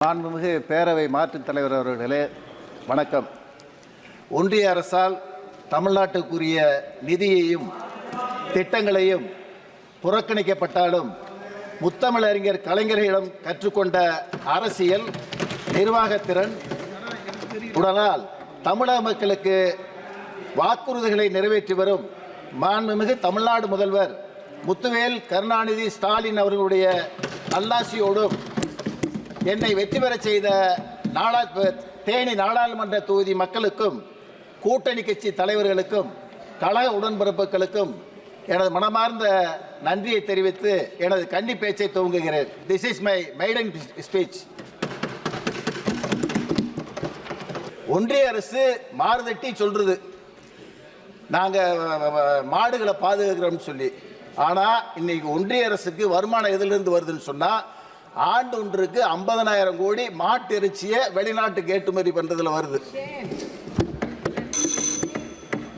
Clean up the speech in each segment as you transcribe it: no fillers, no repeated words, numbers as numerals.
மாண்புமிகு பேரவை மாற்றுத் தலைவர் அவர்களே வணக்கம். ஒன்றிய அரசால் தமிழ்நாட்டுக்குரிய நிதியையும் திட்டங்களையும் புறக்கணிக்கப்பட்டாலும் முத்தமிழறிஞர் கலைஞர்களிடம் கற்றுக்கொண்ட அரசியல் நிர்வாகத்திறன் உடனால் தமிழக மக்களுக்கு வாக்குறுதிகளை நிறைவேற்றி வரும் மாண்புமிகு தமிழ்நாடு முதல்வர் முத்துவேல் கருணாநிதி ஸ்டாலின் அவர்களுடைய நல்லாசியோடும் என்னை வெற்றி பெற செய்த தேனி நாடாளுமன்ற தொகுதி மக்களுக்கும் கூட்டணி கட்சி தலைவர்களுக்கும் கழக உடன்பிறப்புகளுக்கும் எனது மனமார்ந்த நன்றியை தெரிவித்து எனது கன்னி பேச்சை துவங்குகிறேன். This is my maiden speech. ஒன்றிய அரசு மாறுதட்டி சொல்றது நாங்க மாடுகளை பாதுகாக்கிறோம்னு சொல்லி. ஆனா இன்னைக்கு ஒன்றிய அரசுக்கு வருமானம் எதிலிருந்து வருதுன்னு சொன்னா ஆண்டு ஒன்றுக்கு 50,000 கோடி மாட்டு இறைச்சியை வெளிநாட்டுக்கு ஏற்றுமதி பண்றதுல வருது.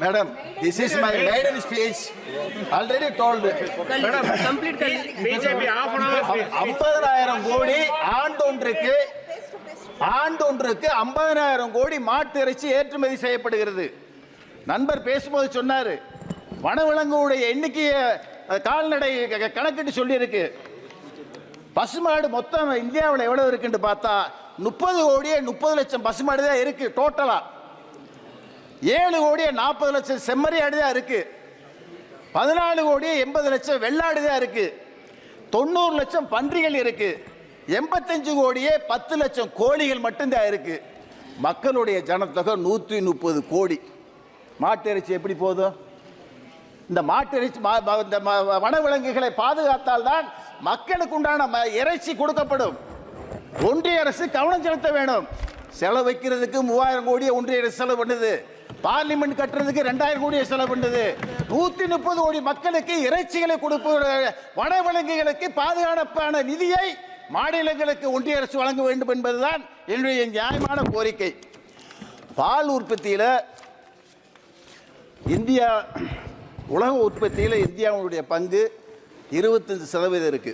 Madam, this is my maiden speech. Already told. Madam, complete BJP half an hour. 50,000 கோடி ஆண்டு ஒன்றுக்கு 50,000 கோடி மாட்டு இறைச்சி ஏற்றுமதி செய்யப்படுகிறது. நண்பர் பேசும்போது சொன்னாரு வனவிலங்குடைய எண்ணிக்கையை கால்நடை கணக்கிட்டு சொல்லி இருக்கு. பசுமாடு மொத்தம் இந்தியாவில் எவ்வளவு இருக்குன்னு பார்த்தா 30 கோடியே 30 லட்சம் பசுமாடு தான் இருக்கு. டோட்டலா 7 கோடியே 40 லட்சம் செம்மறியாடு தான் இருக்கு. 14 கோடியே 80 லட்சம் வெள்ளாடு தான் இருக்கு. 90 லட்சம் பன்றிகள் இருக்கு. 85 கோடியே 10 லட்சம் கோழிகள் மட்டும்தான் இருக்கு. மக்களுடைய ஜனத்தொகை 130 கோடி. மாட்டு இறைச்சி எப்படி போதும்? இந்த மாட்டு இறைச்சி வனவிலங்குகளை பாதுகாத்தால் தான் மக்களுக்கு உண்டான இறைச்சி கொடுக்கப்படும். ஒன்றிய அரசு கவனம் செலுத்த வேண்டும். செலவு வைக்கிறதுக்கு 3000 கோடியை ஒன்றிய அரசு செலவு பண்ணுது. பார்லிமெண்ட் கட்டுறதுக்கு 2000 கோடியை செலவு பண்ணுது. 130 கோடி மக்களுக்கு இறைச்சிகளை கொடுப்ப வனவிலங்குகளுக்கு பாதுகாப்பான நிதியை மாநிலங்களுக்கு ஒன்றிய அரசு வழங்க வேண்டும் என்பதுதான் என்னுடைய நியாயமான கோரிக்கை. பால் உற்பத்தியில் இந்தியா உலக உற்பத்தியில் இந்தியாவுடைய பங்கு 25% இருக்கு.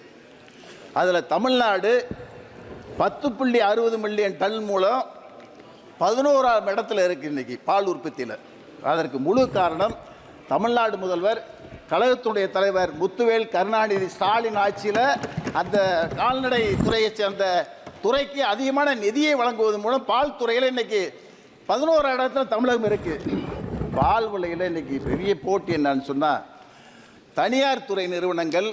அதில் தமிழ்நாடு 10.60 மில்லியன் டன் மூலம் 11ஆம் இடத்துல இருக்கு இன்னைக்கு பால் உற்பத்தியில். அதற்கு முழு காரணம் தமிழ்நாடு முதல்வர் கழகத்துடைய தலைவர் முத்துவேல் கருணாநிதி ஸ்டாலின் ஆட்சியில் அந்த கால்நடை துறையை சேர்ந்த துறைக்கு அதிகமான நிதியை வழங்குவதன் மூலம் பால் துறையில் இன்னைக்கு 11ஆம் இடத்துல தமிழகம் இருக்கு. பால் விலையில் இன்னைக்கு பெரிய போட்டி என்னன்னு சொன்னால் தனியார் துறை நிறுவனங்கள்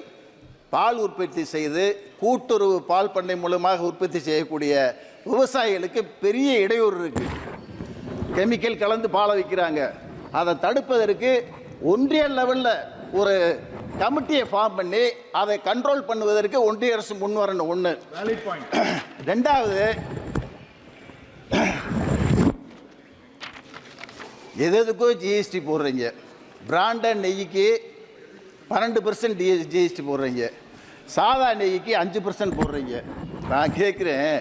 பால் உற்பத்தி செய்து கூட்டுறவு பால் பண்ணை மூலமாக உற்பத்தி செய்யக்கூடிய விவசாயிகளுக்கு பெரிய இடையூறு இருக்கு. கெமிக்கல் கலந்து பாலை விற்கிறாங்க. அதை தடுப்பதற்கு ஒன்றிய லெவலில் ஒரு கமிட்டியை ஃபார்ம் பண்ணி அதை கண்ட்ரோல் பண்ணுவதற்கு ஒன்றிய அரசு முன் வரணும். ஒன்று. ரெண்டாவது, எதுக்கோ ஜிஎஸ்டி போடுறீங்க. பிராண்டட் நெய்க்கு 12% ஜிஎஸ்டி போடுறீங்க. சாதா நெய்க்கு 5% போடுறீங்க. நான் கேட்குறேன்,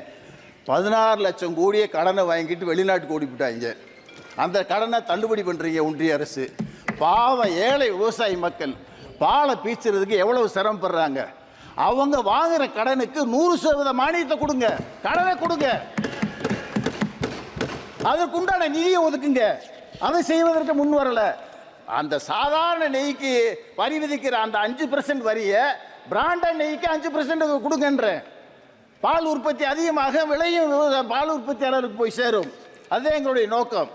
16 லட்சம் கோடியை கடனை வாங்கிட்டு வெளிநாட்டுக்கு ஓடிவிட்டாங்க. அந்த கடனை தள்ளுபடி பண்ணுறீங்க ஒன்றிய அரசு. பாவம் ஏழை விவசாயி மக்கள் பாலை பீச்சுறதுக்கு எவ்வளவு சிரமப்படுறாங்க. அவங்க வாங்குற கடனுக்கு 100% மானியத்தை கொடுங்க, கடனை கொடுங்க, அதற்குண்டான நிதியை ஒதுக்குங்க. அதை செய்வதற்கு முன் வரல. அந்த சாதாரண நெய்க்கு வரி விதிக்கிற அந்த 5% வரியை பிராண்டட் நெய்க்கு 5% கொடுங்கன்ற. பால் உற்பத்தி அதிகமாக விளையும் பால் உற்பத்தியாளருக்கு போய் சேரும். அதுதான் எங்களுடைய நோக்கம்.